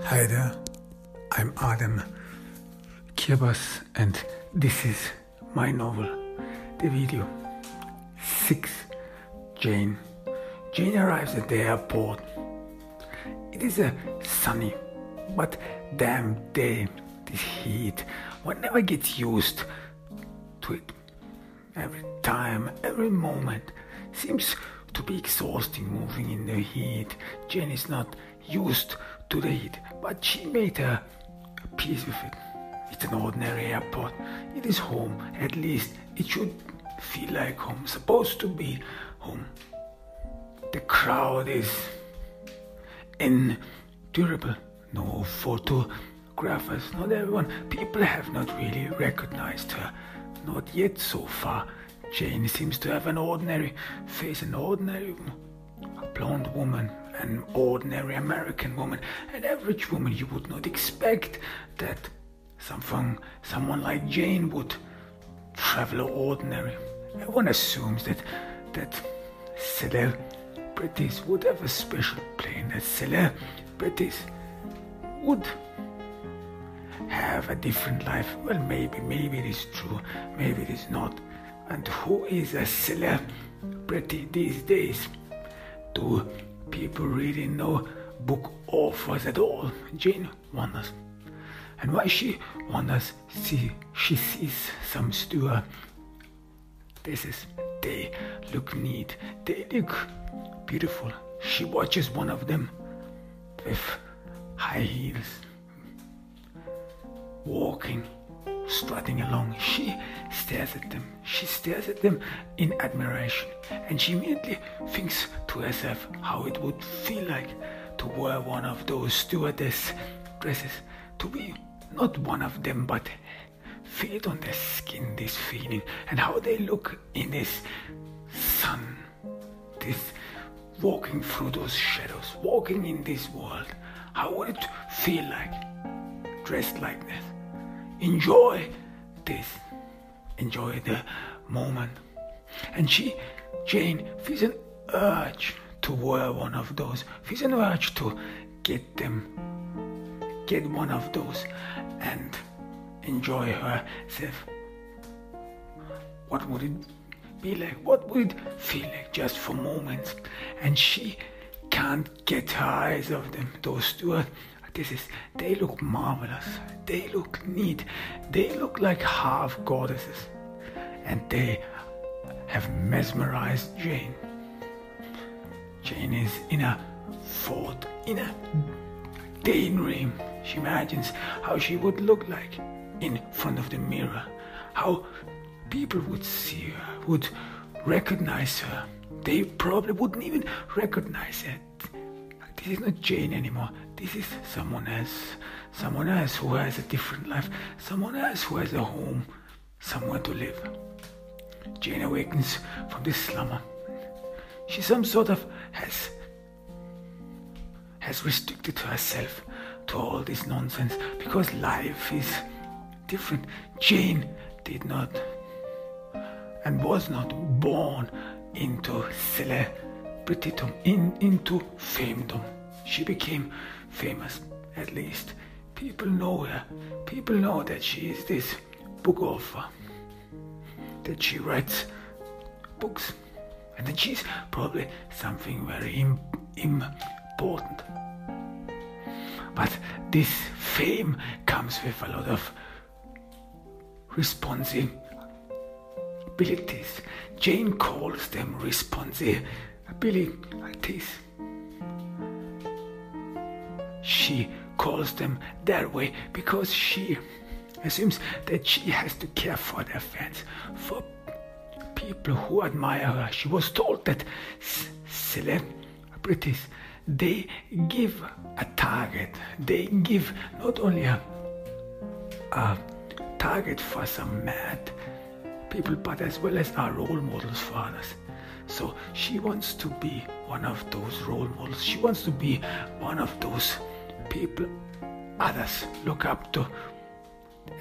Hi there, I'm Adam Kirbas and this is my novel, the video 6. Jane. Jane arrives at the airport. It is a sunny but damn day. This heat, one never gets used to it. Every time, every moment seems to be exhausting moving in the heat. Jane is not used to the heat, but she made her peace with it. It's an ordinary airport. It is home. At least it should feel like home, supposed to be home. The crowd is endurable. No photographers, not everyone. People have not really recognized her. Not yet so far. Jane seems to have an ordinary face, an ordinary blonde woman, an ordinary American woman, an average woman. You would not expect that someone like Jane would travel ordinary. Everyone assumes that celebrities would have a special plane, that celebrities would have a different life. Well, maybe it is true, maybe it is not. And who is a celebrity these days? Do people really know book authors at all? Jane wonders. And why she wonders, she sees some stewardesses. They look neat, they look beautiful. She watches one of them with high heels, walking, strutting along. She stares at them in admiration, and she immediately thinks to herself how it would feel like to wear one of those stewardess dresses, to be not one of them, but feel it on their skin, this feeling, and how they look in this sun, this walking through those shadows, walking in this world. How would it feel like dressed like this? Enjoy this. Enjoy the moment. And Jane, feels an urge to wear one of those. Feels an urge to get one of those and enjoy herself. What would it be like? What would it feel like just for moments? And she can't get her eyes off them. Those stewardesses, they look marvelous. They look neat. They look like half goddesses. And they have mesmerized Jane. Jane is in a thought, in a daydream. She imagines how she would look like in front of the mirror. How people would see her, would recognize her. They probably wouldn't even recognize her. This is not Jane anymore. This is someone else who has a different life, someone else who has a home, somewhere to live. Jane awakens from this slumber. She some sort of has restricted herself to all this nonsense because life is different. Jane did not and was not born into celebritydom, into famedom. She became famous. At least people know her. People know that she is this book author, that she writes books, and that she's probably something very important. But this fame comes with a lot of responsibilities. Jane calls them responsibilities. She calls them that way because she assumes that she has to care for their fans, for people who admire her. She was told that celebrities, they give a target. They give not only a target for some mad people, but as well as are role models for others. So she wants to be one of those role models. She wants to be one of those people others look up to.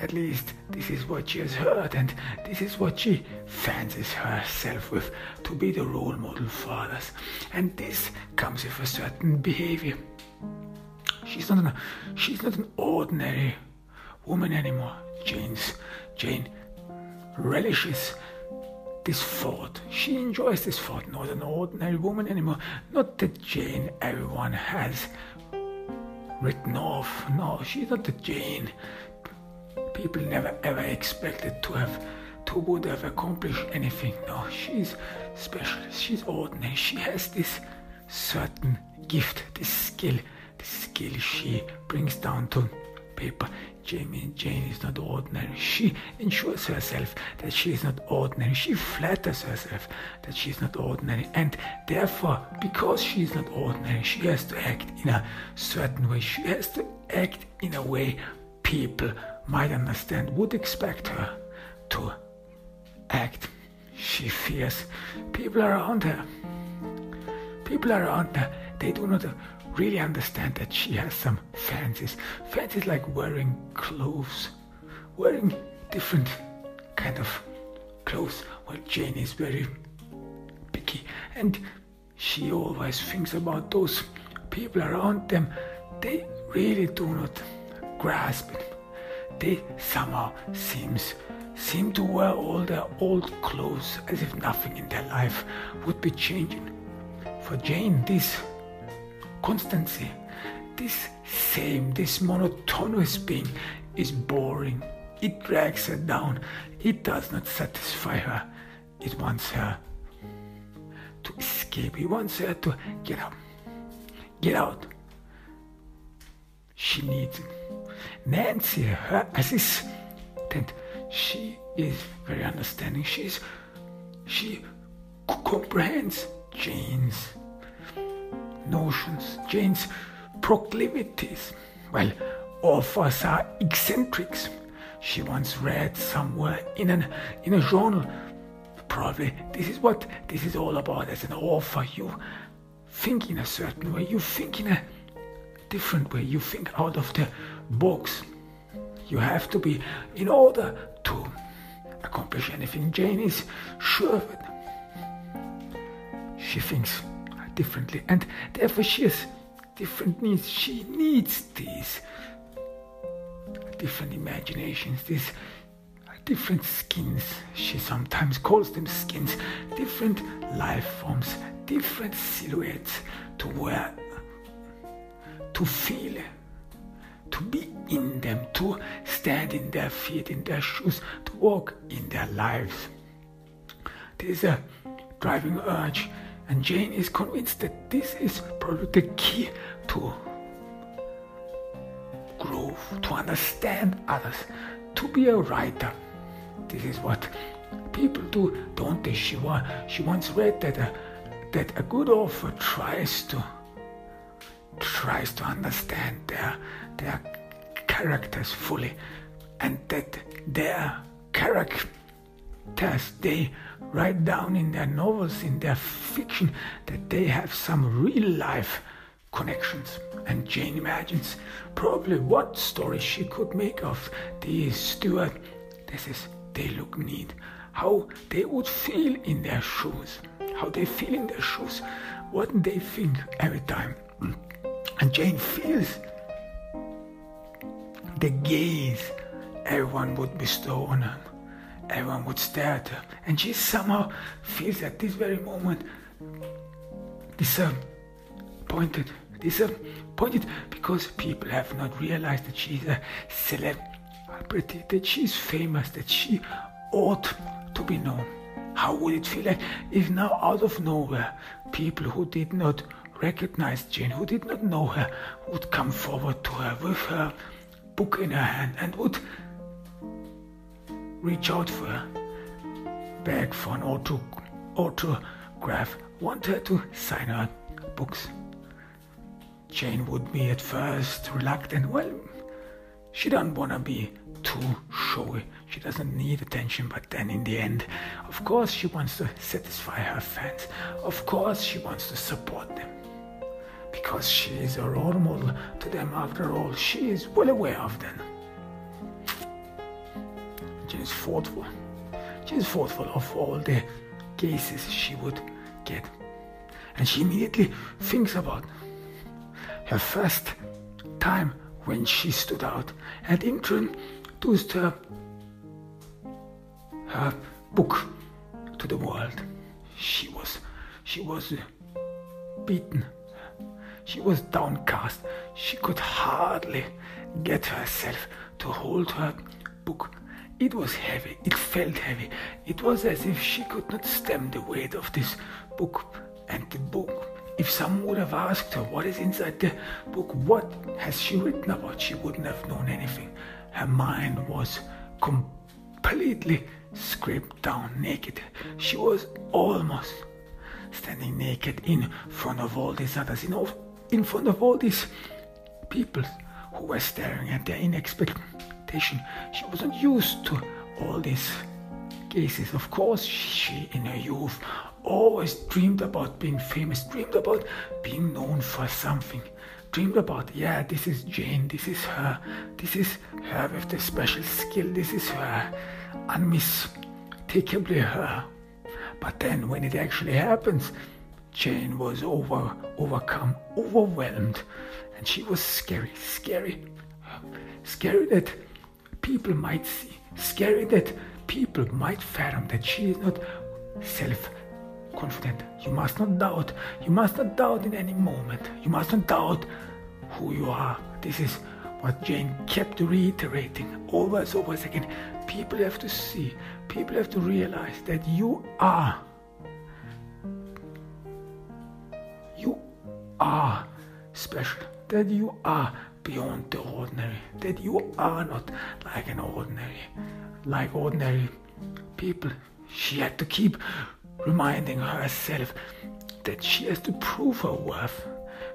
At least this is what she has heard, and this is what she fancies herself with, to be the role model for others. And this comes with a certain behavior. She's not an ordinary woman anymore. Jane relishes this thought. She enjoys this thought. Not an ordinary woman anymore. Not the Jane everyone has written off. No, she's not the Jane people never ever expected to would have accomplished anything. No, she's special. She's ordinary. She has this certain gift, this skill she brings down to paper. Jane is not ordinary. She ensures herself that she is not ordinary. She flatters herself that she is not ordinary. And therefore, because she is not ordinary, she has to act in a certain way. She has to act in a way people might understand, would expect her to act. She fears people around her. They do not really understand that she has some fancies like wearing clothes, wearing different kind of clothes. Well, Jane is very picky, and she always thinks about those people around them. They really do not grasp it. They somehow seem to wear all their old clothes as if nothing in their life would be changing. For Jane, this constancy, this monotonous being is boring. It drags her down. It does not satisfy her. It wants her to escape. It wants her to get out. She needs it. Nancy, her assistant, she is very understanding. She comprehends Jane's notions, Jane's proclivities. Well, all of us are eccentrics. She once read somewhere in a journal, probably this is all about. As an author, you think in a certain way, you think in a different way, you think out of the box. You have to be, in order to accomplish anything. Jane is sure of it. She thinks differently, and therefore she has different needs. She needs these different imaginations, these different skins. She sometimes calls them skins, different life forms, different silhouettes to wear, to feel, to be in them, to stand in their feet, in their shoes, to walk in their lives. There is a driving urge, and Jane is convinced that this is probably the key to growth, to understand others, to be a writer. This is what people do, don't they? She once read that a good author tries to understand their characters fully, and that their characters they write down in their novels, in their fiction, that they have some real life connections. And Jane imagines probably what story she could make of the steward. They look neat, how they would feel in their shoes, what they think every time. And Jane feels the gaze everyone would bestow on her. Everyone would stare at her, and she somehow feels at this very moment disappointed because people have not realized that she's a celebrity, that she's famous, that she ought to be known. How would it feel like if now out of nowhere people who did not recognize Jane, who did not know her, would come forward to her with her book in her hand and would reach out for her, beg for an autograph, want her to sign her books. Jane would be at first reluctant. Well, she doesn't want to be too showy. She doesn't need attention, but then in the end, of course, she wants to satisfy her fans. Of course, she wants to support them, because she is a role model to them. After all, she is well aware of them. She is thoughtful. She is thoughtful of all the gazes she would get. And she immediately thinks about her first time when she stood out and introduced her book to the world. She was beaten. She was downcast. She could hardly get herself to hold her book. It was heavy. It felt heavy. It was as if she could not stem the weight of this book. And the book, if someone would have asked her what is inside the book, what has she written about, she wouldn't have known anything. Her mind was completely scraped down, naked. She was almost standing naked in front of all these others, in front of all these people who were staring at her in expectation. She wasn't used to all these gazes. Of course, she in her youth always dreamed about being famous, dreamed about being known for something, dreamed about, this is Jane, this is her with the special skill, this is her, unmistakably her. But then when it actually happens, Jane was overcome, overwhelmed, and she was scary that people might see, scary that people might fathom that she is not self-confident. You must not doubt in any moment. You must not doubt who you are. This is what Jane kept reiterating over and over again. People have to see, people have to realize that you are special, that you are beyond the ordinary, that you are not like ordinary people. She had to keep reminding herself that she has to prove her worth.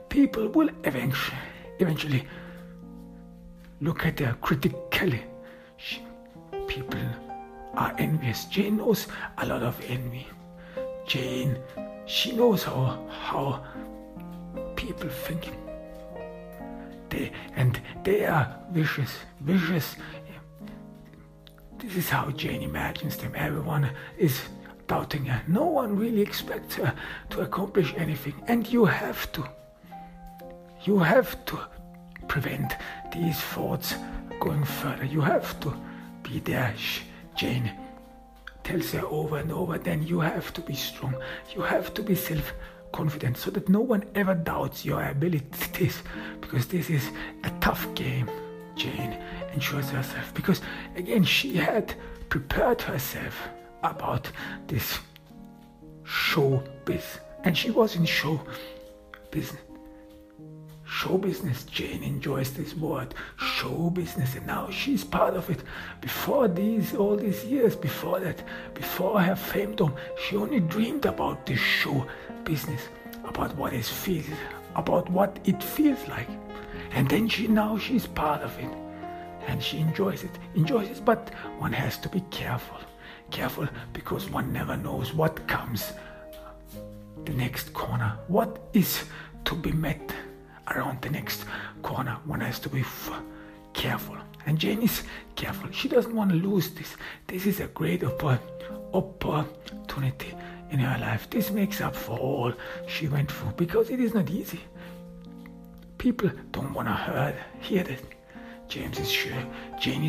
People will eventually look at her critically. People are envious. Jane knows a lot of envy. Jane, she knows how people think. They are vicious. This is how Jane imagines them. Everyone is doubting her. No one really expects her to accomplish anything. And you have to prevent these thoughts going further. You have to be there. Jane tells her over and over, then you have to be strong. You have to be self-confident so that no one ever doubts your abilities, because this is a tough game. Jane ensures herself, because again she had prepared herself about this showbiz, and she was in show business. Show business. Jane enjoys this word, show business, and now she's part of it. Before all these years, before her femdom, she only dreamed about this show business, about what it feels like. And then she's part of it, and she enjoys it. But one has to be careful, because one never knows what comes the next corner, what is to be met around the next corner. One has to be careful, and Jane is careful. She doesn't want to lose this. This is a great opportunity in her life. This makes up for all she went through, because it is not easy. People don't want to hear that. Jane is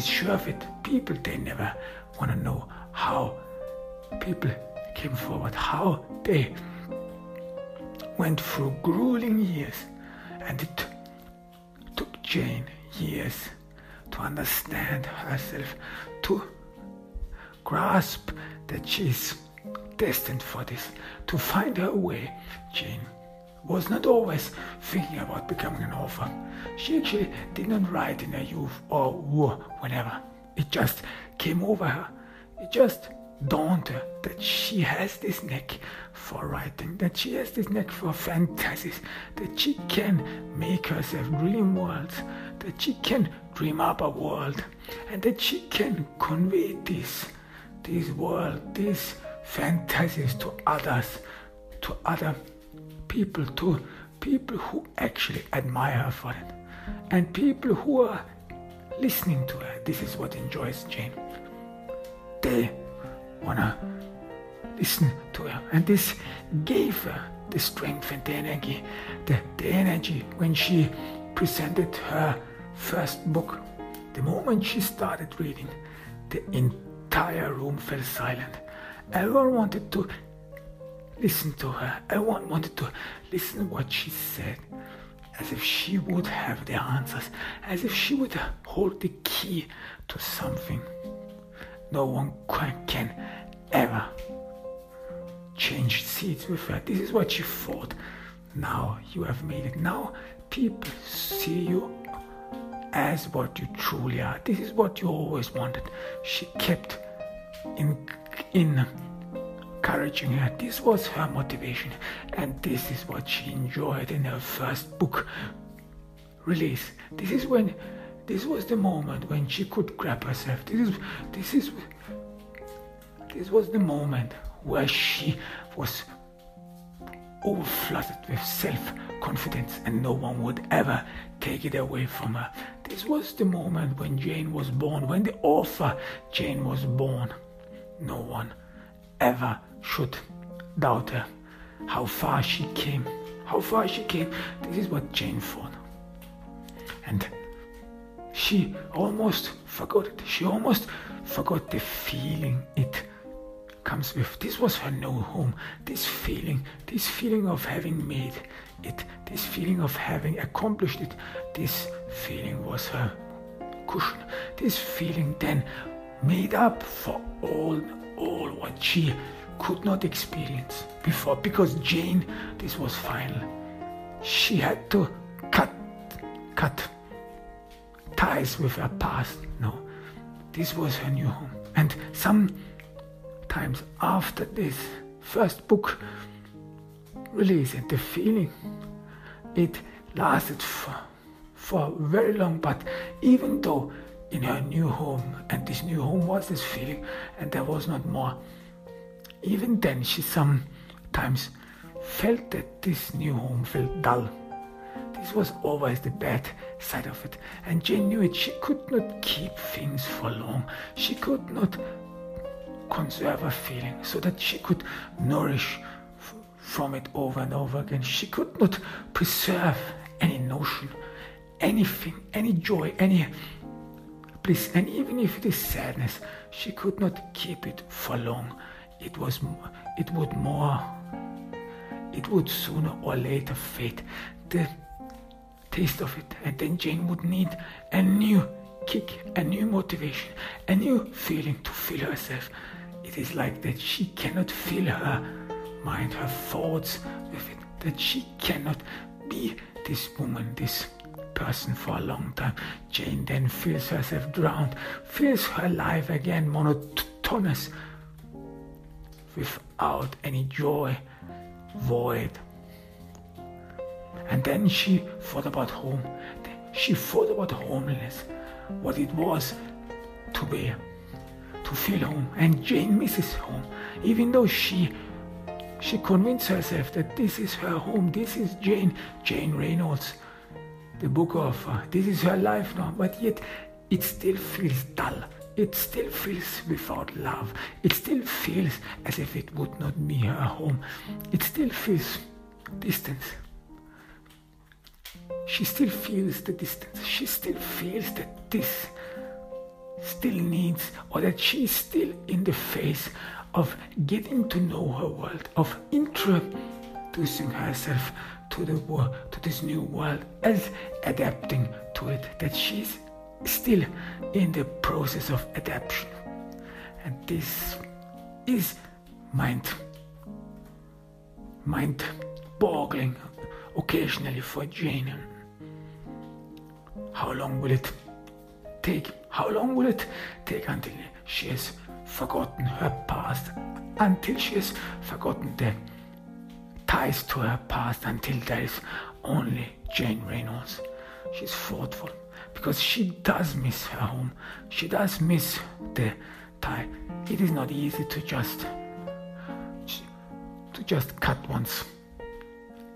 sure of it. People, they never want to know how people came forward, how they went through grueling years. And it took Jane years to understand herself, to grasp that she's destined for this, to find her way. Jane was not always thinking about becoming an author. She actually did not write in her youth or whenever. It just came over her. It just dawned her that she has this knack for writing, that she has this knack for fantasies, that she can make herself dream worlds, that she can dream up a world, and that she can convey these fantasies to others, to other people, to people who actually admire her for it, and people who are listening to her. This is what enjoys Jane. They wanna listen to her, and this gave her the strength and the energy when she presented her first book, the moment she started reading, the entire room fell silent. Everyone wanted to listen to her. Everyone wanted to listen to what she said, as if she would have the answers, as if she would hold the key to something. No one can ever change seats with her. This is what she thought. Now you have made it. Now people see you as what you truly are. This is what you always wanted. She kept encouraging her. This was her motivation, and this is what she enjoyed in her first book release. This was the moment when she could grab herself. This was the moment where she was overflooded with self-confidence, and no one would ever take it away from her. This was the moment when Jane was born, when the author Jane was born. No one ever should doubt her. How far she came. This is what Jane thought. And she almost forgot it. She almost forgot the feeling it comes with. This was her new home. This feeling of having made it, this feeling of having accomplished it, this feeling was her cushion. This feeling then made up for all what she could not experience before, because Jane, this was final. She had to cut ties with her past. No, this was her new home. And sometimes after this first book release, and the feeling, it lasted for very long. But even though in her new home, and this new home was this feeling, and there was not more, even then she sometimes felt that this new home felt dull. This was always the bad side of it, and Jane knew it. She could not keep things for long. She could not conserve a feeling so that she could nourish from it over and over again. She could not preserve any notion, anything, any joy, any bliss, and even if it is sadness, she could not keep it for long. It would sooner or later fade, the taste of it, and then Jane would need a new kick, a new motivation, a new feeling to fill herself. It is like that she cannot fill her mind, her thoughts with it, that she cannot be this woman, this person for a long time. Jane then feels herself drowned, feels her life again monotonous, without any joy, void. And then she thought about home. She thought about homeliness, what it was to feel home. And Jane misses home, even though she convinced herself that this is her home, this is Jane Reynolds, the book author, this is her life now. But yet it still feels dull. It still feels without love. It still feels as if it would not be her home. It still feels distance. She still feels the distance. She still feels that this still needs, or that she's still in the phase of getting to know her world, of introducing herself to the world, to this new world, as adapting to it, that she's still in the process of adaptation. And this is mind-boggling occasionally for Jane. How long will it take? How long will it take until she has forgotten her past, until she has forgotten the ties to her past, until there is only Jane Reynolds? She's thoughtful, because she does miss her home. She does miss the tie. It is not easy to just cut one's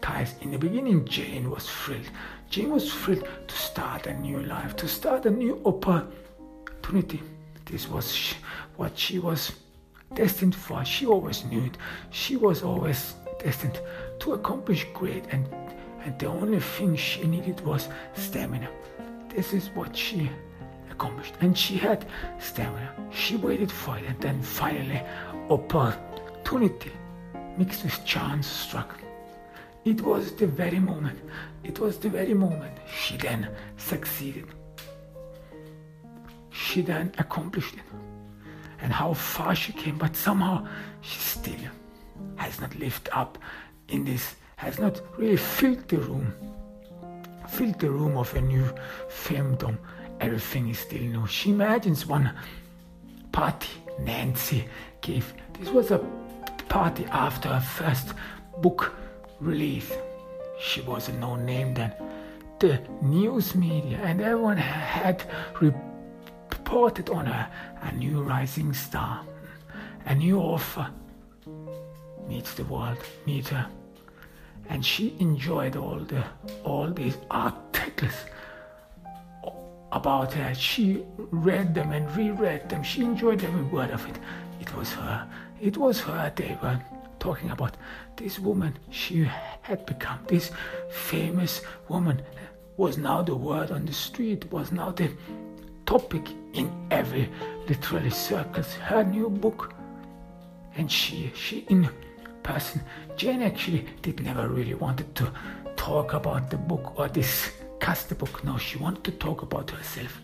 ties. In the beginning, Jane was thrilled. Jane was thrilled to start a new life, to start a new opportunity. This was what she was destined for. She always knew it. She was always destined to accomplish great and the only thing she needed was stamina. This is what she accomplished, and she had stamina. She waited for it, and then finally opportunity mixed with chance struck. It was the very moment she then succeeded. She then accomplished it. And how far she came, but somehow she still has not lived up in this, has not really filled the room of a new femdom. Everything is still new. She imagines one party Nancy gave. This was a party after her first book release. She was a known name then. The news media and everyone had reported on her, a new rising star, a new author meets the world, meet her. And she enjoyed all these articles about her. She read them and reread them. She enjoyed every word of it. It was her they were talking about. This woman she had become, this famous woman, was now the word on the street, was now the topic in every literary circles. Her new book, and she in person. Jane actually did never really wanted to talk about the book or discuss the book. No, she wanted to talk about herself,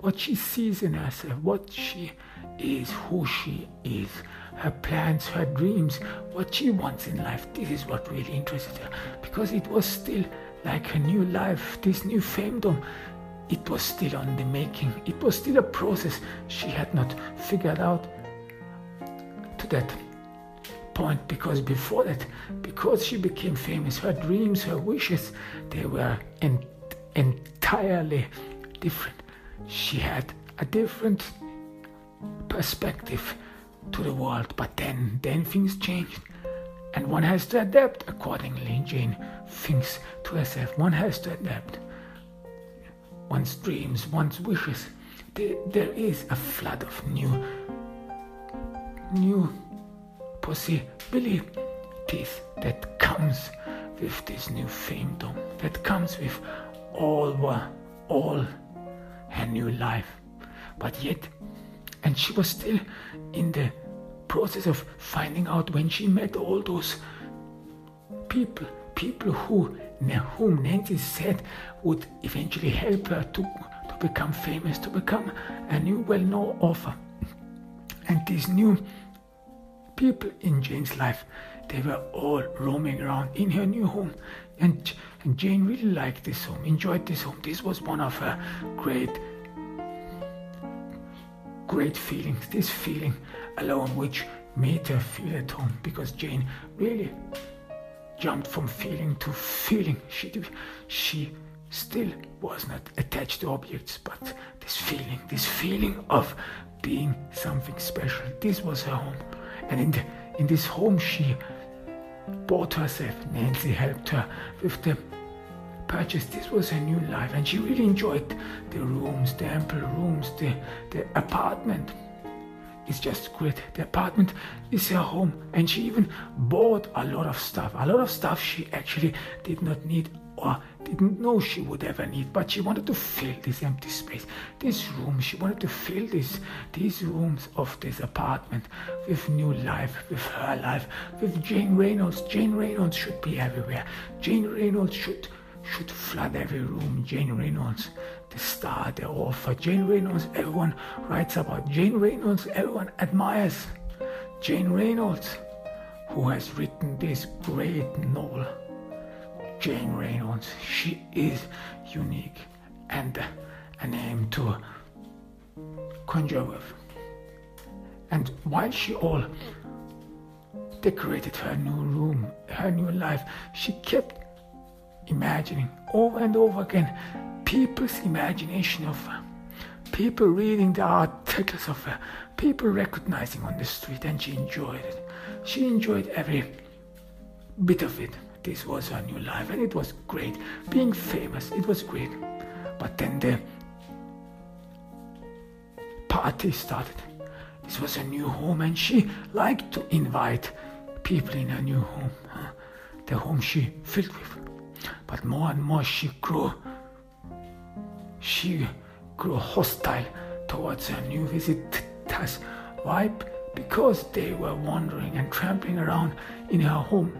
what she sees in herself, what she is, who she is, her plans, her dreams, what she wants in life. This is what really interested her, because it was still like a new life, this new femdom. It was still on the making. It was still a process she had not figured out to that point, because before that, because she became famous, her dreams, her wishes, they were entirely different. She had a different perspective to the world, but then things changed, and one has to adapt accordingly. Jane thinks to herself, one has to adapt one's dreams, one's wishes. There is a flood of new possibilities that comes with this new femdom, that comes with all her new life. But yet, and she was still in the process of finding out, when she met all those people whom Nancy said would eventually help her to become famous, to become a new well-known author. And these new people in Jane's life, they were all roaming around in her new home. And Jane really liked this home, enjoyed this home. This was one of her great feelings, this feeling alone, which made her feel at home, because Jane really jumped from feeling to feeling. She still was not attached to objects, but this feeling of being something special. This was her home. And in this home she bought herself. Nancy helped her with the purchase. This was her new life, and she really enjoyed the rooms, the ample rooms, the apartment. It's just great. The apartment is her home, and she even bought a lot of stuff she actually did not need or didn't know she would ever need, but she wanted to fill this empty space, this room. She wanted to fill these rooms of this apartment with new life, with her life, with Jane Reynolds. Jane Reynolds should be everywhere. Jane Reynolds should flood every room. Jane Reynolds, the star, the author. Jane Reynolds, everyone writes about. Jane Reynolds, everyone admires. Jane Reynolds, who has written this great novel. Jane Reynolds, she is unique and a name to conjure with. And while she all decorated her new room, her new life, she kept imagining over and over again people's imagination of her, people reading the articles of her, people recognizing on the street, and she enjoyed it. She enjoyed every bit of it. This was her new life, and it was great. Being famous, it was great. But then the party started. This was her new home, and she liked to invite people in her new home, the home she filled with. But more and more she grew hostile towards her new visitors. Why? Because they were wandering and trampling around in her home,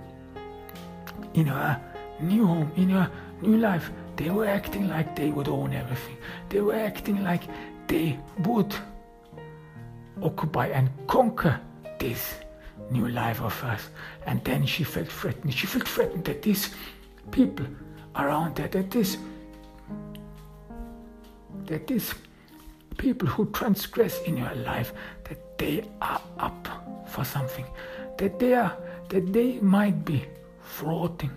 in her new home, in her new life. They were acting like they would own everything. They were acting like they would occupy and conquer this new life of hers. And then she felt threatened. She felt threatened that these people around her, that these people who transgress in her life, that they are up for something, that they might be thwarting,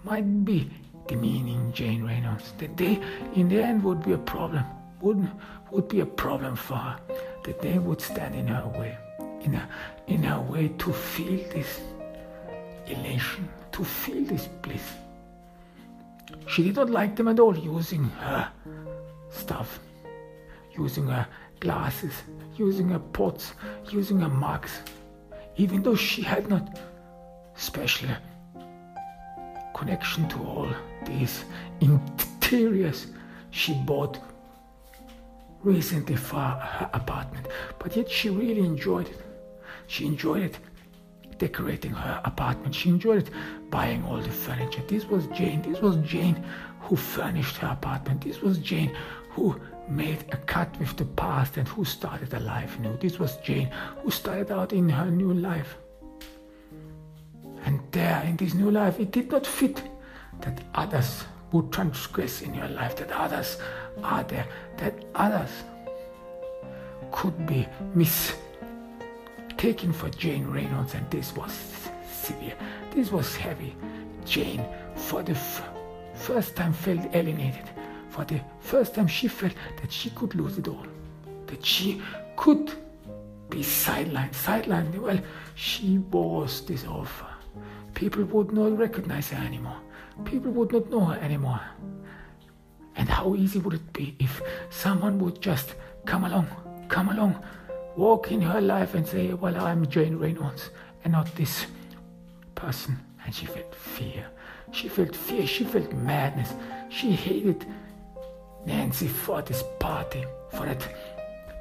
might be demeaning Jane Reynolds, that they in the end would be a problem, would be a problem for her, that they would stand in her way, in her way to feel this elation, to feel this bliss. She did not like them at all, using her stuff, using her glasses, using her pots, using her mugs, even though she had not special connection to all these interiors she bought recently for her apartment. But yet she really enjoyed it. She enjoyed it decorating her apartment. She enjoyed it buying all the furniture. This was Jane. This was Jane who furnished her apartment. This was Jane who made a cut with the past and who started a life new. This was Jane who started out in her new life. And there, in this new life, it did not fit that others would transgress in your life, that others are there, that others could be mistaken for Jane Reynolds, and this was severe. This was heavy. Jane, for the first time, felt alienated. For the first time, she felt that she could lose it all, that she could be sidelined. Well, she was this offer. People would not recognize her anymore. People would not know her anymore. And how easy would it be if someone would just come along, walk in her life and say, well, I'm Jane Reynolds and not this person. And she felt fear. She felt madness. She hated Nancy for this party, for that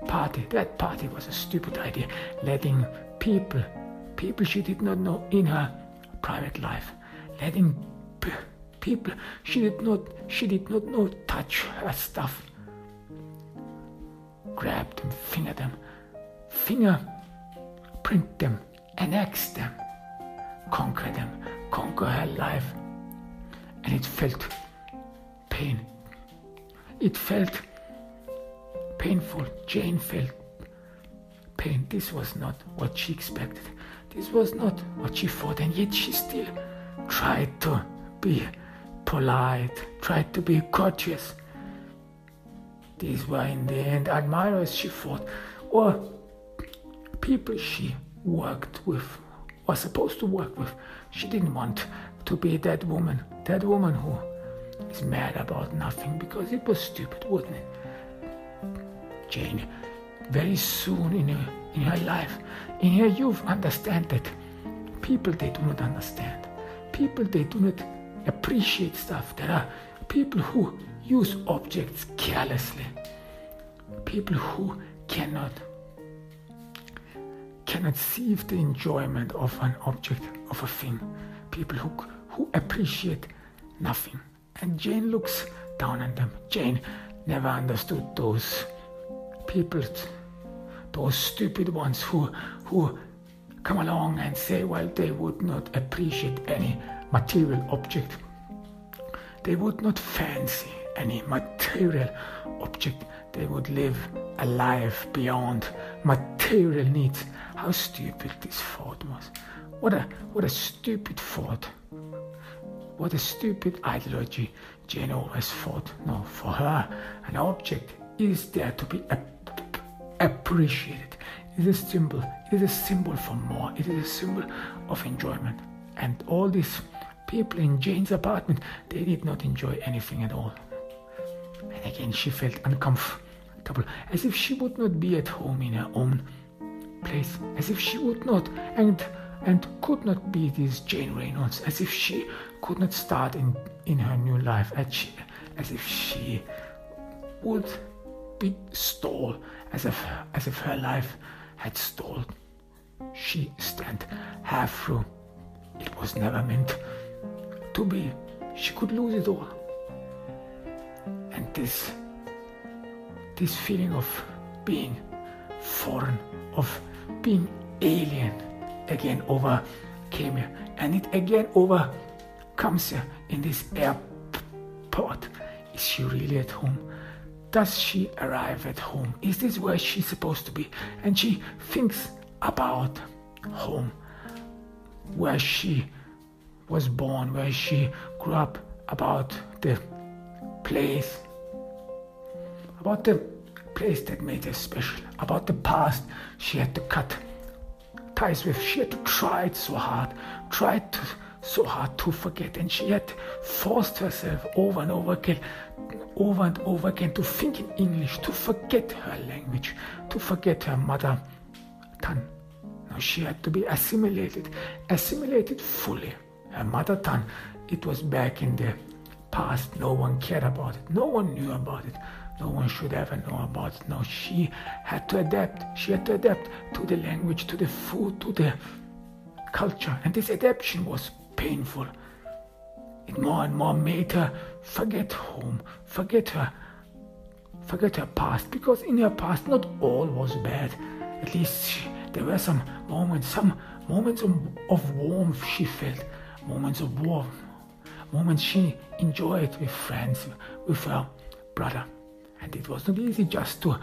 party. That party was a stupid idea, letting people she did not know in her private life, letting people she did not know touch her stuff, grab them, fingerprint them, annex them, conquer her life. And it felt pain. It felt painful. Jane felt pain. This was not what she expected. This was not what she thought, and yet she still tried to be polite, tried to be courteous. These were in the end admirers, she thought, or people she worked with, was supposed to work with. She didn't want to be that woman who is mad about nothing, because it was stupid, wasn't it? Jane, very soon in her life, in her youth, understand that people, they do not understand. People, they do not appreciate stuff. There are people who use objects carelessly. People who cannot see the enjoyment of an object, of a thing. People who appreciate nothing. And Jane looks down on them. Jane never understood those people, those stupid ones who come along and say, well, they would not appreciate any material object. They would not fancy any material object. They would live a life beyond material needs. How stupid this thought was. What a stupid thought. What a stupid ideology Jane always thought. No, for her, an object is there to be appreciated. It is a symbol. It is a symbol for more. It is a symbol of enjoyment. And all these people in Jane's apartment, they did not enjoy anything at all. And again, she felt uncomfortable, as if she would not be at home in her own place, as if she would not and could not be this Jane Reynolds, as if she could not start in her new life as if she would be stalled, as if her life had stalled. She stand half through. It was never meant to be. She could lose it all. And this feeling of being foreign, of being alien, again overcame her. And it again overcomes her in this airport. Is she really at home? Does she arrive at home? Is this where she's supposed to be? And she thinks about home, where she was born, where she grew up, about the place that made her special, about the past she had to cut ties with. She had to try so hard to forget, and she had forced herself over and over again to think in English, to forget her language, to forget her mother tongue. Now she had to be assimilated fully. Her mother tongue, it was back in the past. No one cared about it. No one knew about it. No one should ever know about it. Now she had to adapt. She had to adapt to the language, to the food, to the culture. And this adaptation was painful. It more and more made her forget home, forget her past. Because in her past, not all was bad. At least there were some moments of warmth she felt, moments of warmth, moments she enjoyed with friends, with her brother. And it was not easy just to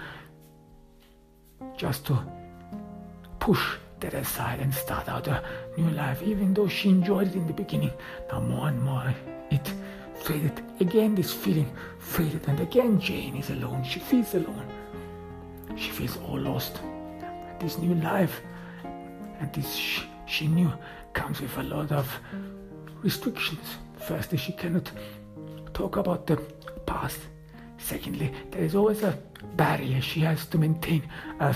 push that aside and start out a new life, even though she enjoyed it in the beginning. Now more and more it faded. Again this feeling faded, and again Jane is alone. She feels alone. She feels all lost. This new life, and this she knew, comes with a lot of restrictions. Firstly, she cannot talk about the past. Secondly, there is always a barrier. She has to maintain a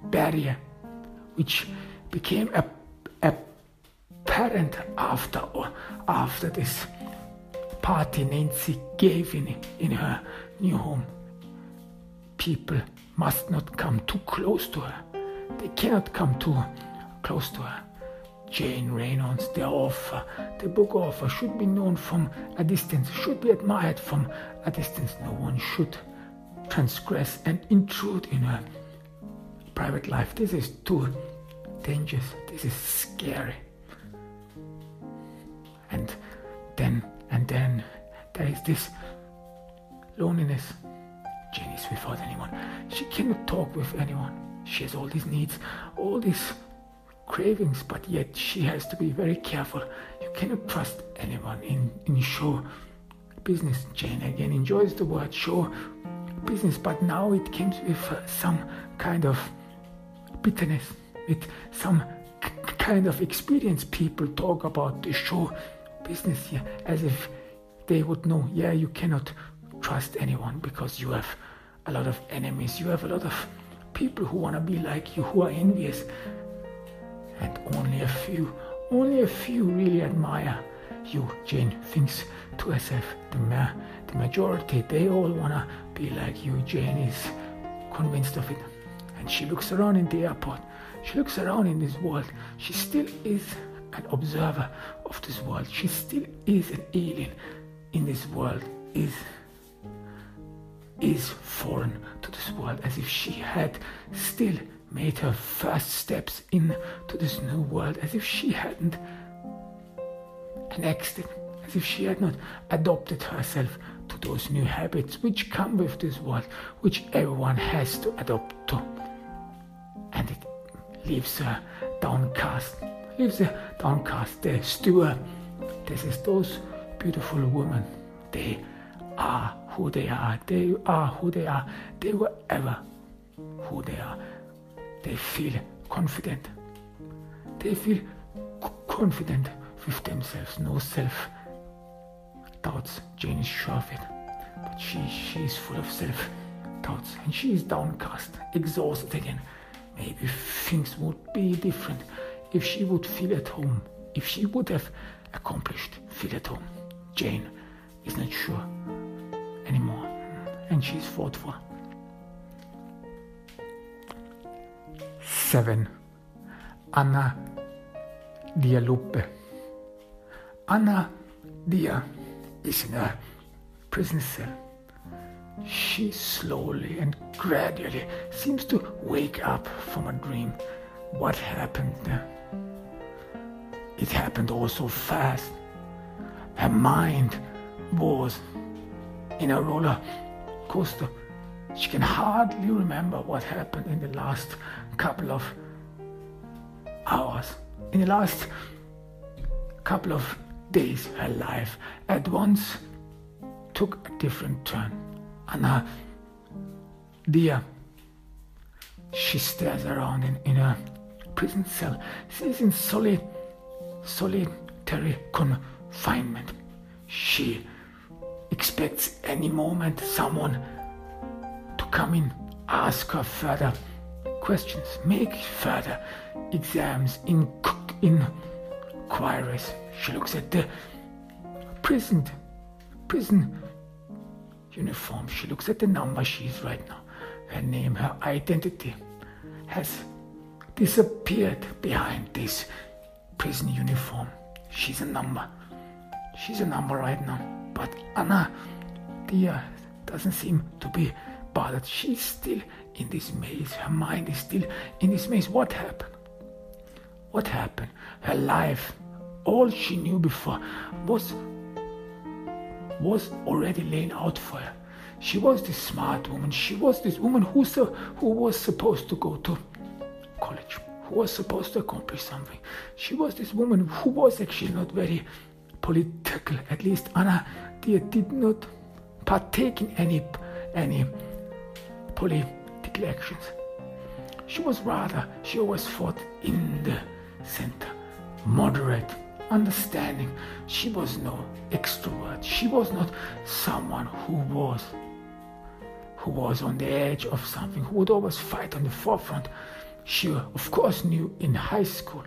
barrier, which became apparent after this party Nancy gave in her new home. People must not come too close to her. They cannot come too close to her. Jane Reynolds, the book author, should be known from a distance, should be admired from a distance. No one should transgress and intrude in her private life. This is too dangerous. This is scary. And then there is this loneliness. Jane is without anyone. She cannot talk with anyone. She has all these needs, all these cravings, but yet she has to be very careful. You cannot trust anyone in show business. Jane again enjoys the word show business, but now it comes with some kind of bitterness, with some kind of experience. People talk about the show business here as if they would know, you cannot trust anyone because you have a lot of enemies. You have a lot of people who want to be like you, who are envious. And only a few really admire you, Jane thinks to herself. The majority, they all want to be like you. Jane is convinced of it. And she looks around in the airport. She looks around in this world. She still is an observer of this world. She still is an alien in this world, is foreign to this world, as if she had still made her first steps into this new world, as if she hadn't annexed it, as if she had not adopted herself to those new habits which come with this world, which everyone has to adopt to. And it leaves her downcast. The steward, this is those beautiful women. They are who they are. They are who they are. They were ever who they are. They feel confident. They feel confident with themselves. No self-doubts. Jane is sure of it. But she is full of self-doubts. And she is downcast, exhausted again. Maybe things would be different if she would feel at home if she would have accomplished feel at home. Jane is not sure anymore, and she's fought for. 7. Anna Dia Lupe. Anna Dia is in a prison cell. She slowly and gradually seems to wake up from a dream. What happened there? It happened all so fast. Her mind was in a roller coaster. She can hardly remember what happened in the last couple of hours. In the last couple of days, her life at once took a different turn. Anna Dia, she stares around in a prison cell. She's in solitary confinement. She expects any moment someone to come in, ask her further questions, make further exams, inquiries. She looks at the prison uniform. She looks at the number she is right now. Her name, her identity has disappeared behind this prison uniform. She's a number. She's a number right now. But Anna Dia doesn't seem to be bothered. She's still in this maze. Her mind is still in this maze. What happened? What happened? Her life, all she knew before, was already laying out for her. She was this smart woman. She was this woman who was supposed to go to college, who was supposed to accomplish something. She was this woman who was actually not very political. At least Anna Dia did not partake in any political actions. She always fought in the center, moderate, understanding. She was no extrovert. She was not someone who was on the edge of something, who would always fight on the forefront. She, of course, knew in high school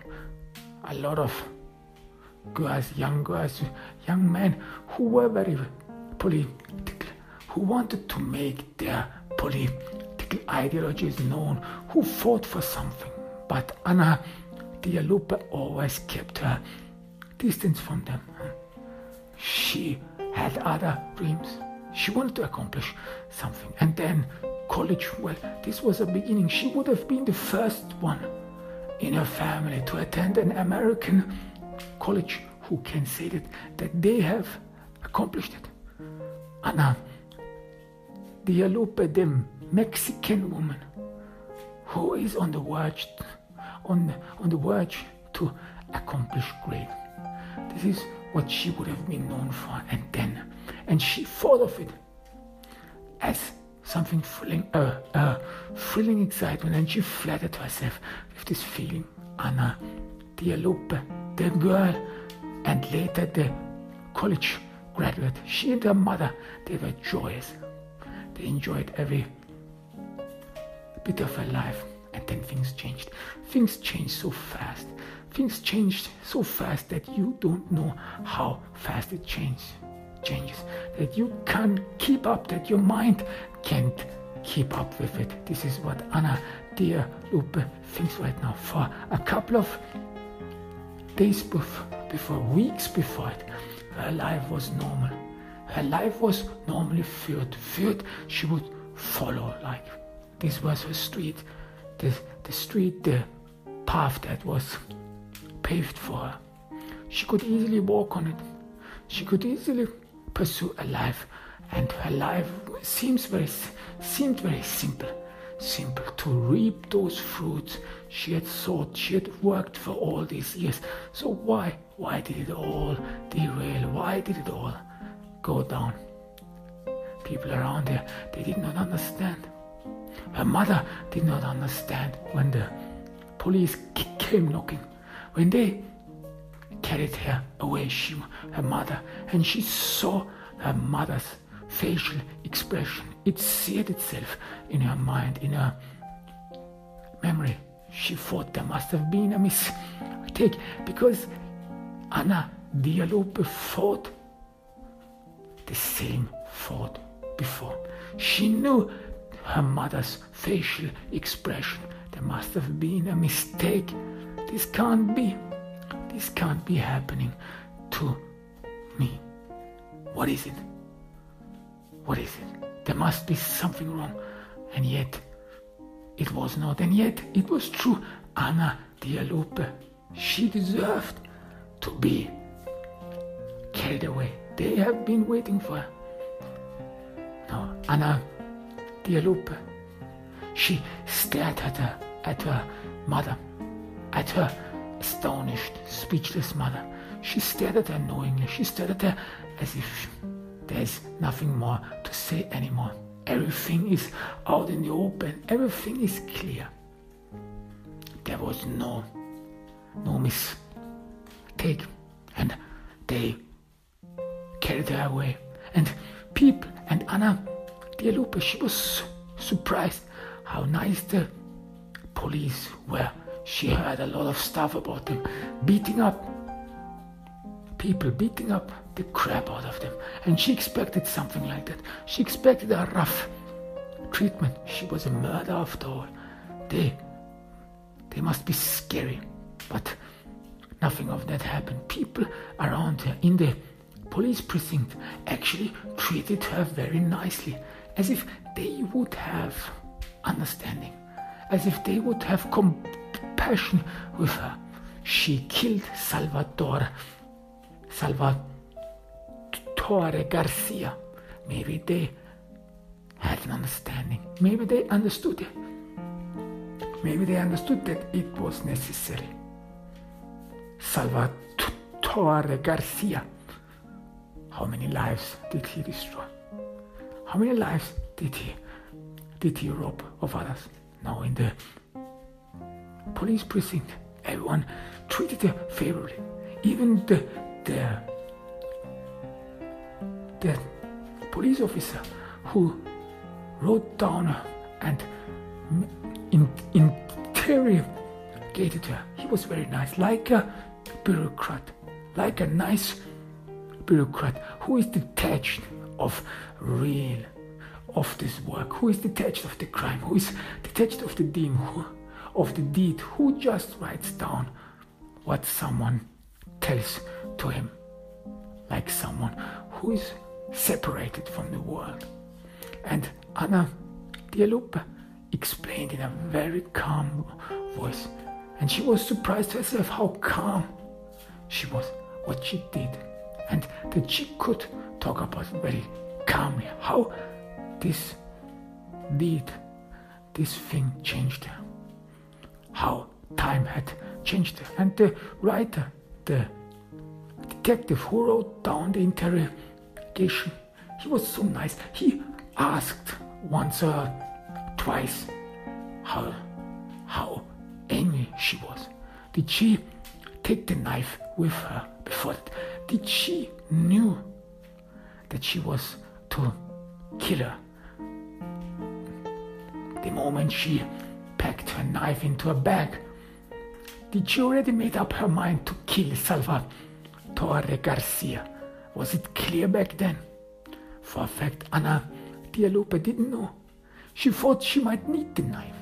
a lot of girls, young men who were very political, who wanted to make their political ideologies known, who fought for something. But Anna Dia Lupe always kept her distance from them. She had other dreams. She wanted to accomplish something. And then college, well, this was a beginning. She would have been the first one in her family to attend an American college who can say that they have accomplished it. Anna Dia Lupe, the Mexican woman who is on the verge to accomplish great. This is what she would have been known for, and she thought of it as something thrilling excitement, and she flattered herself with this feeling. Anna Dia Lupe, the girl, and later the college graduate, she and her mother, they were joyous. They enjoyed every bit of her life. And then things changed. Things changed so fast. Things changed so fast that you don't know how fast it changes. That you can't keep up, that your mind can't keep up with it. This is what Anna Dia Lupe thinks right now. For a couple of days before, weeks before it, her life was normal. Her life was normally filled. She would follow, like this was her street. The path that was paved for her. She could easily walk on it. She could easily pursue a life, and her life seemed very simple to reap those fruits she had sought, she had worked for all these years. So why did it all derail? Why did it all go down? People around her, they did not understand. Her mother did not understand when the police came knocking. When they carried her away, her mother, and she saw her mother's facial expression. It seared itself in her mind, in her memory. She thought there must have been a mistake, because Anna Dia Lupe fought the same fought before. She knew her mother's facial expression. There must have been a mistake. This can't be happening to me. What is it? What is it? There must be something wrong. And yet, it was not. And yet, it was true. Anna Dia Lupe, she deserved to be carried away. They have been waiting for her. Now, Anna Dia Lupe, she stared at her mother, at her astonished, speechless mother. She stared at her knowingly. She stared at her as if there's nothing more to say anymore. Everything is out in the open. Everything is clear. There was no mistake. And they carried her away. And people, and Anna Dia Lupe, she was surprised how nice the police were. She heard a lot of stuff about them, beating up people, beating up the crap out of them. And she expected something like that. She expected a rough treatment. She was a murderer after all. They must be scary. But nothing of that happened. People around her in the police precinct actually treated her very nicely, as if they would have understanding, as if they would have compassion with her. She killed Salvatore Garcia. Maybe they had an understanding. Maybe they understood it. Maybe they understood that it was necessary. Salvatore Garcia. How many lives did he destroy? How many lives did he rob of others? Now in the police precinct, everyone treated her favorably. Even the police officer who wrote down and interrogated her, he was very nice, like a bureaucrat, like a nice bureaucrat who is detached of this work, who is detached of the crime, who is detached of the deed, who just writes down what someone tells to him, like someone who is separated from the world. And Anna Dia Lupe explained in a very calm voice, and she was surprised herself how calm she was, what she did, and that she could talk about it very calmly, how this deed, this thing changed her, how time had changed her. And the writer, the detective who wrote down the interrogation, he was so nice. He asked once or twice how angry she was. Did she take the knife with her before that? Did she knew that she was to kill her the moment she packed her knife into a bag? Did she already made up her mind to kill Salvatore Garcia? Was it clear back then? For a fact, Anna Dia Lupe didn't know. She thought she might need the knife.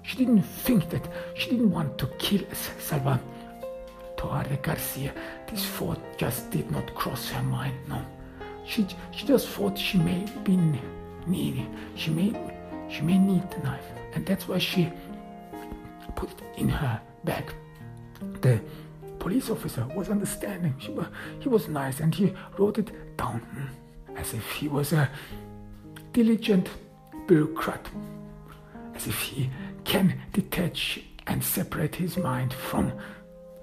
She didn't think that she didn't want to kill Salvatore Garcia. This thought just did not cross her mind, no. She just thought she may be needy. She may need the knife. And that's why she put it in her bag. The police officer was understanding. He was nice, and he wrote it down as if he was a diligent bureaucrat, as if he can detach and separate his mind from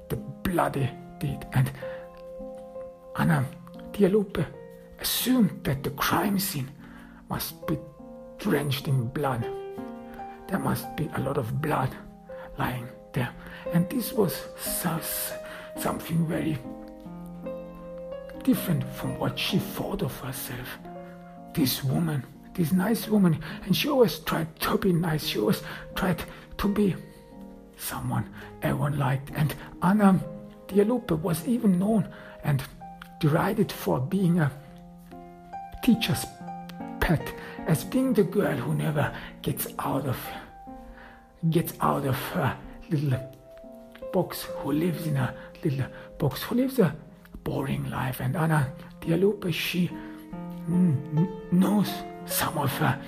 the bloody deed. And Anna Dia Lupe assumed that the crime scene must be drenched in blood. There must be a lot of blood lying there. And this was something very different from what she thought of herself. This woman, this nice woman, and she always tried to be nice. She always tried to be someone everyone liked. And Anna Dia Lupe was even known and derided for being a teacher's pet, as being the girl who never gets out of her little box, who lives in a little box, who lives a boring life. And Dia Lupe, she knows some of her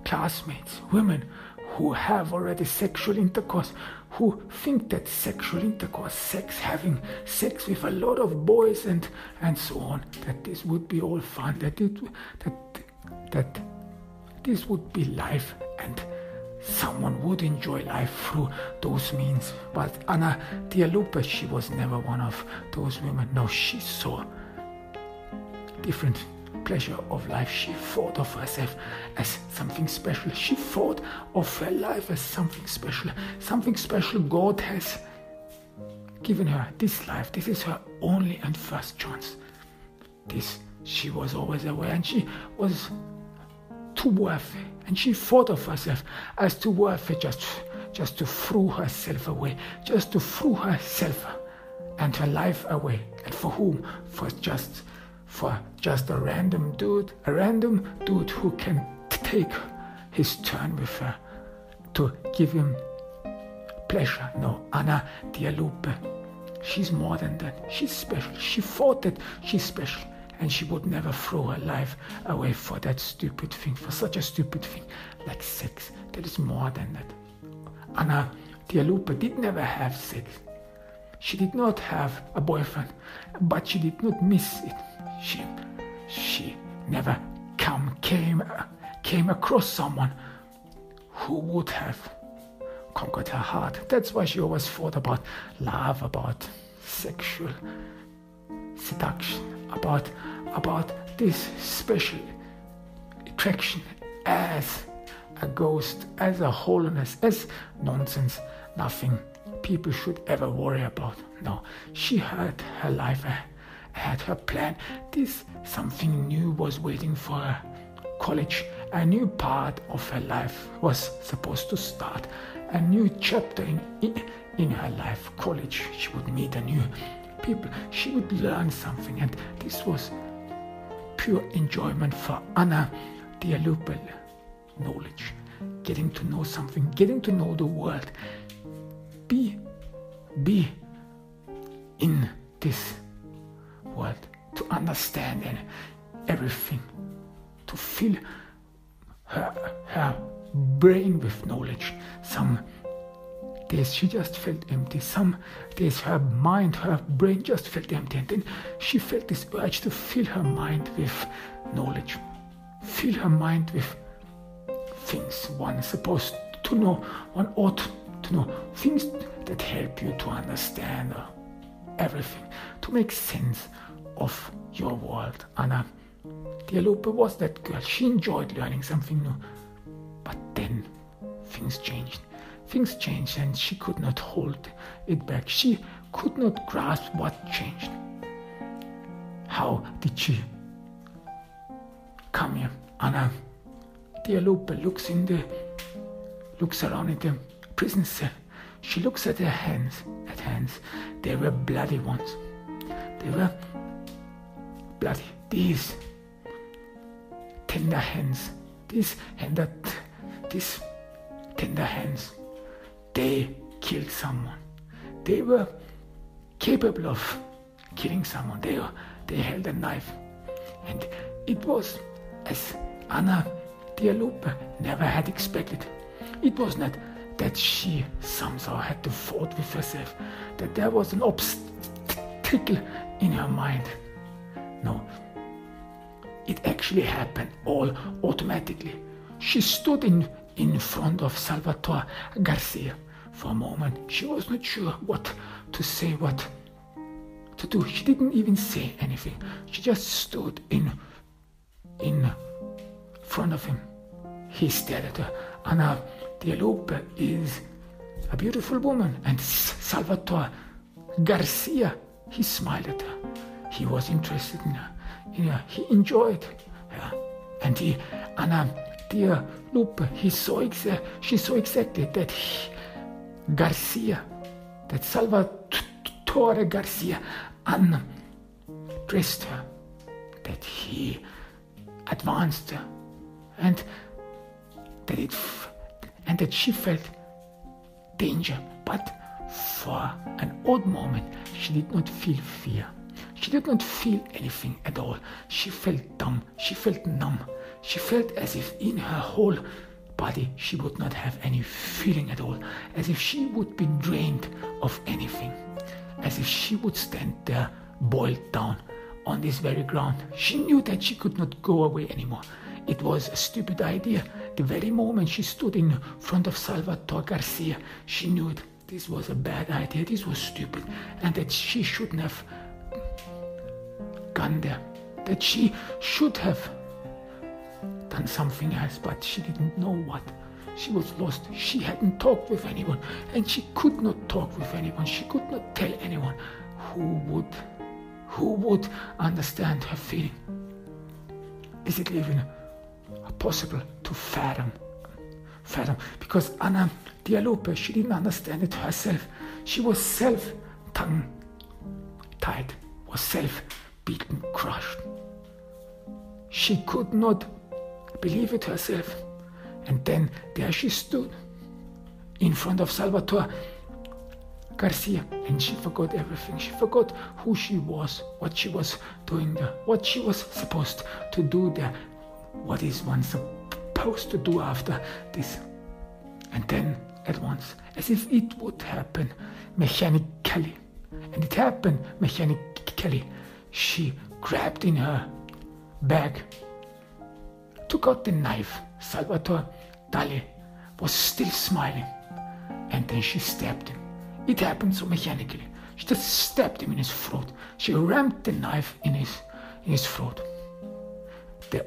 classmates, women who have already sexual intercourse, who think that sexual intercourse, having sex with a lot of boys and so on, that this would be all fun, that this would be life, and someone would enjoy life through those means. But Dia Lupe, she was never one of those women. No, she saw different pleasure of life. She thought of herself as something special. She thought of her life as something special. Something special God has given her. This life, this is her only and first chance. This she was always aware, and she was too worthy. And she thought of herself as too worthy just to throw herself away, just to throw herself and her life away. And for whom? For just a random dude who can take his turn with her to give him pleasure. No, Dia Lupe, she's more than that. She's special. She thought that she's special, and she would never throw her life away for that stupid thing, for such a stupid thing like sex. That is more than that. Dia Lupe did never have sex. She did not have a boyfriend, but she did not miss it. She never came across someone who would have conquered her heart. That's why she always thought about love, about sexual seduction, about this special attraction as a ghost, as a holiness, as nonsense, nothing people should ever worry about. No, she had her life, had her plan. This something new was waiting for her. College, a new part of her life was supposed to start, a new chapter in her life. College, she would meet a new people, she would learn something, and this was pure enjoyment for Dia Lupe. Knowledge, getting to know something, getting to know the world, be in this world, to understand everything, to fill her brain with knowledge. Some days she just felt empty. Some days her mind, her brain just felt empty, and then she felt this urge to fill her mind with knowledge, fill her mind with things one is supposed to know, one ought to know, things that help you to understand everything, to make sense of your world. Dia Lupe was that girl. She enjoyed learning something new. But then things changed. Things changed, and she could not hold it back. She could not grasp what changed. How did she come here? Dia Lupe looks around in the prison cell. She looks at her hands. They were bloody ones. They were bloody. These tender hands, these tender hands, they killed someone. They were capable of killing someone. They held a knife, and it was as Dia Lupe never had expected. It was not that she somehow had to fight with herself, that there was an obstacle in her mind. No, it actually happened all automatically. She stood in front of Salvatore Garcia. For a moment, she was not sure what to say, what to do. She didn't even say anything. She just stood in front of him. He stared at her. Dia Lupe is a beautiful woman, and Salvatore Garcia, he smiled at her. He was interested in her. He enjoyed her, and Dia Lupe, she saw exactly that Salvatore Salvatore Garcia undressed her, that he advanced her, and that she felt danger. But for an odd moment, she did not feel fear. She did not feel anything at all. She felt dumb. She felt numb. She felt as if in her whole body she would not have any feeling at all, as if she would be drained of anything, as if she would stand there boiled down on this very ground. She knew that she could not go away anymore. It was a stupid idea. The very moment she stood in front of Salvatore Garcia, she knew it. This was a bad idea. This was stupid, and that she shouldn't have gone there, that she should have done something else, but she didn't know what. She was lost. She hadn't talked with anyone, and she could not talk with anyone. She could not tell anyone who would understand her feeling. Is it even possible to fathom? Because Dia Lupe, she didn't understand it herself. She was tongue-tied, was self-beaten, crushed. She could not believe it herself. And then there she stood in front of Salvatore Garcia, and she forgot everything. She forgot who she was, what she was doing there, what she was supposed to do there, what is one supposed to do after this. And then at once, as if it would happen mechanically, and it happened mechanically, she grabbed in her bag, took out the knife. Salvatore Dali was still smiling, and then she stabbed him. It happened so mechanically. She just stabbed him in his throat. She rammed the knife in his throat. The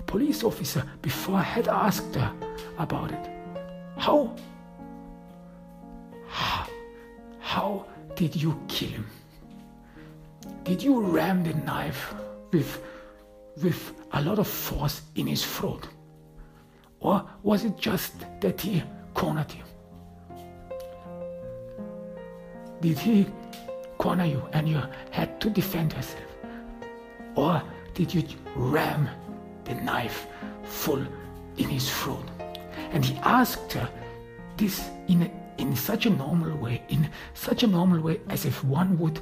police officer before had asked her about it. How did you kill him? Did you ram the knife with a lot of force in his throat? Or was it just that he cornered you? Did he corner you and you had to defend yourself? Or did you ram the knife full in his throat? And he asked her this in such a normal way, as if one would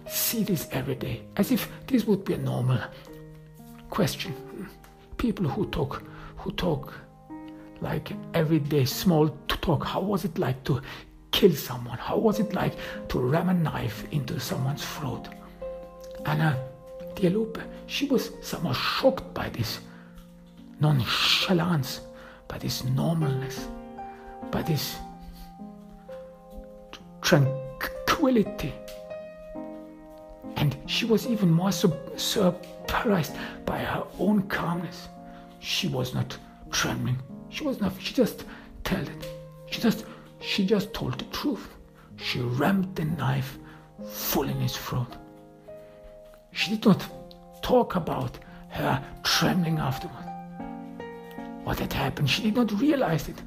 see this every day, as if this would be a normal question. People who talk like everyday small talk. How was it like to kill someone? How was it like to ram a knife into someone's throat? And Dia Lupe, she was somehow shocked by this nonchalance, by this normalness, by this tranquility. And she was even more surprised by her own calmness. She was not trembling. She just told it. She just told the truth. She rammed the knife full in his throat. She did not talk about her trembling afterward. What had happened, she did not realize it.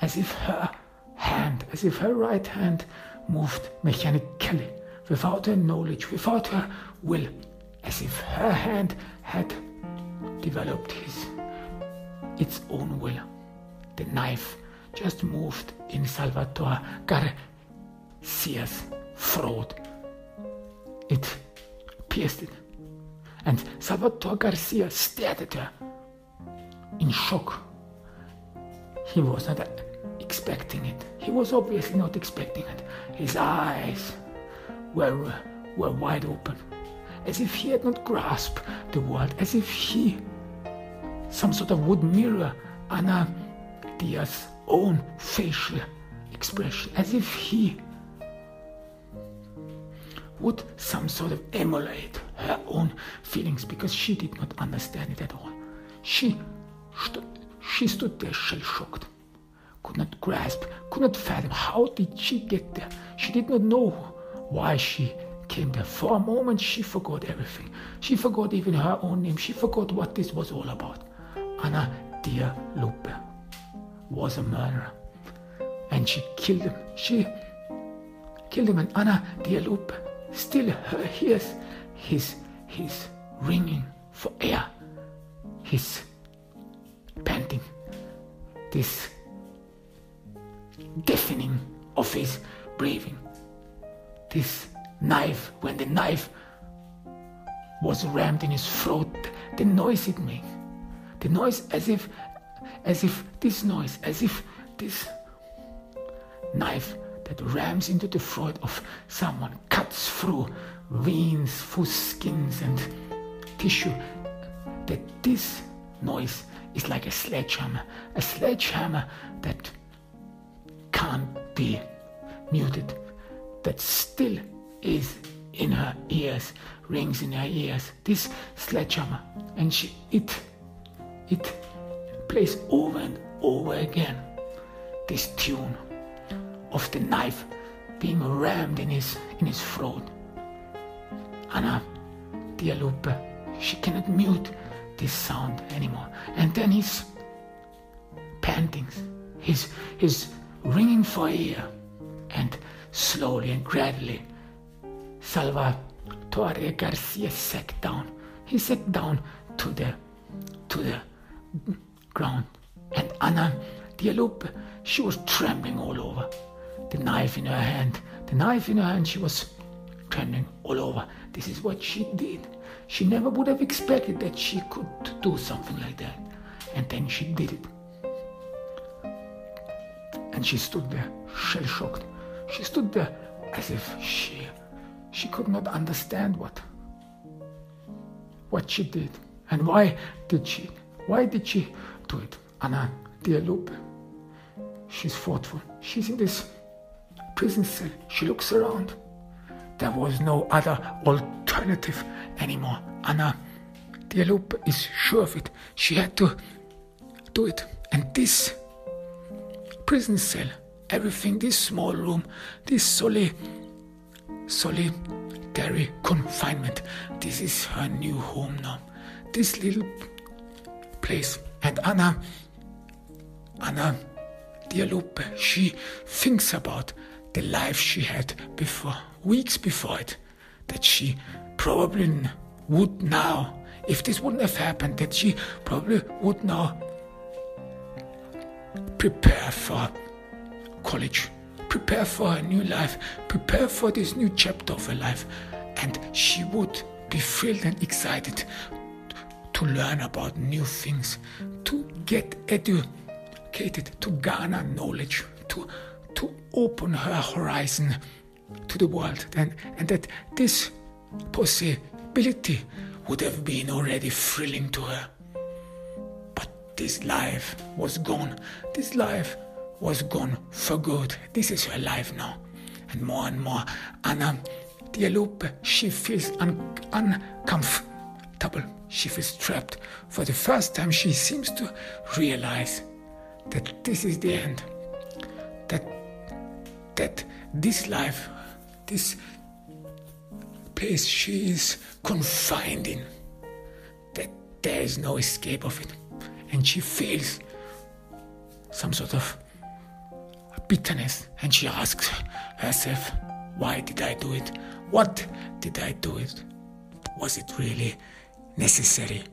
As if her right hand moved mechanically, without her knowledge, without her will, as if her hand had developed its own will. The knife just moved in Salvatore Garcia's throat. It pierced it. And Salvatore Garcia stared at her in shock. He was not expecting it. He was obviously not expecting it. His eyes were wide open, as if he had not grasped the world, as if he, some sort of wood mirror, Anna Dia's own facial expression, as if he would some sort of emulate her own feelings, because she did not understand it at all. She stood there shell-shocked, could not grasp, could not fathom. How did she get there? She did not know why she came there. For a moment she forgot everything. She forgot even her own name. She forgot what this was all about. Dia Lupe was a murderer. and she killed him. She killed him, and Anna, Dia Lupe, still hears his ringing for air, his panting, this deafening of his breathing, this knife, when the knife was rammed in his throat, the noise it made, the noise as if this knife that rams into the throat of someone, cuts through veins, through skins and tissue, that this noise is like a sledgehammer that can't be muted, that still is in her ears, rings in her ears, this sledgehammer, and it plays over and over again this tune of the knife being rammed in his throat. Anna, Dia Lupe, she cannot mute this sound anymore. And then his pantings, his ringing for air, and slowly and gradually Salvatore Garcia sat down. He sat down to the ground, and Anna, Dia Lupe, she was trembling all over. The knife in her hand, she was trembling all over. This is what she did. She never would have expected that she could do something like that. And then she did it. And she stood there, shell-shocked. She stood there as if she could not understand what she did. And why did she do it? Anna, Dia Lupe, she's thoughtful. She's in this prison cell. She looks around. There was no other alternative anymore. Anna, Dia Lupe is sure of it. She had to do it. And this prison cell, everything, this small room, this solitary confinement, this is her new home now. This little place. And Anna, Dia Lupe, she thinks about the life she had before, weeks before it, that she probably would now, if this wouldn't have happened, that she probably would now prepare for college, prepare for her new life, prepare for this new chapter of her life, and she would be thrilled and excited to learn about new things, to get educated, to garner knowledge, to open her horizon to the world, and that this possibility would have been already thrilling to her. But this life was gone. This life was gone for good. This is her life now. And more, Anna, Dia Lupe, she feels uncomfortable. She feels trapped. For the first time, she seems to realize that this is the end. That this life, this place she is confined in, that there is no escape of it. And she feels some sort of bitterness, and she asks herself, why did I do it? What did I do it? Was it really necessary?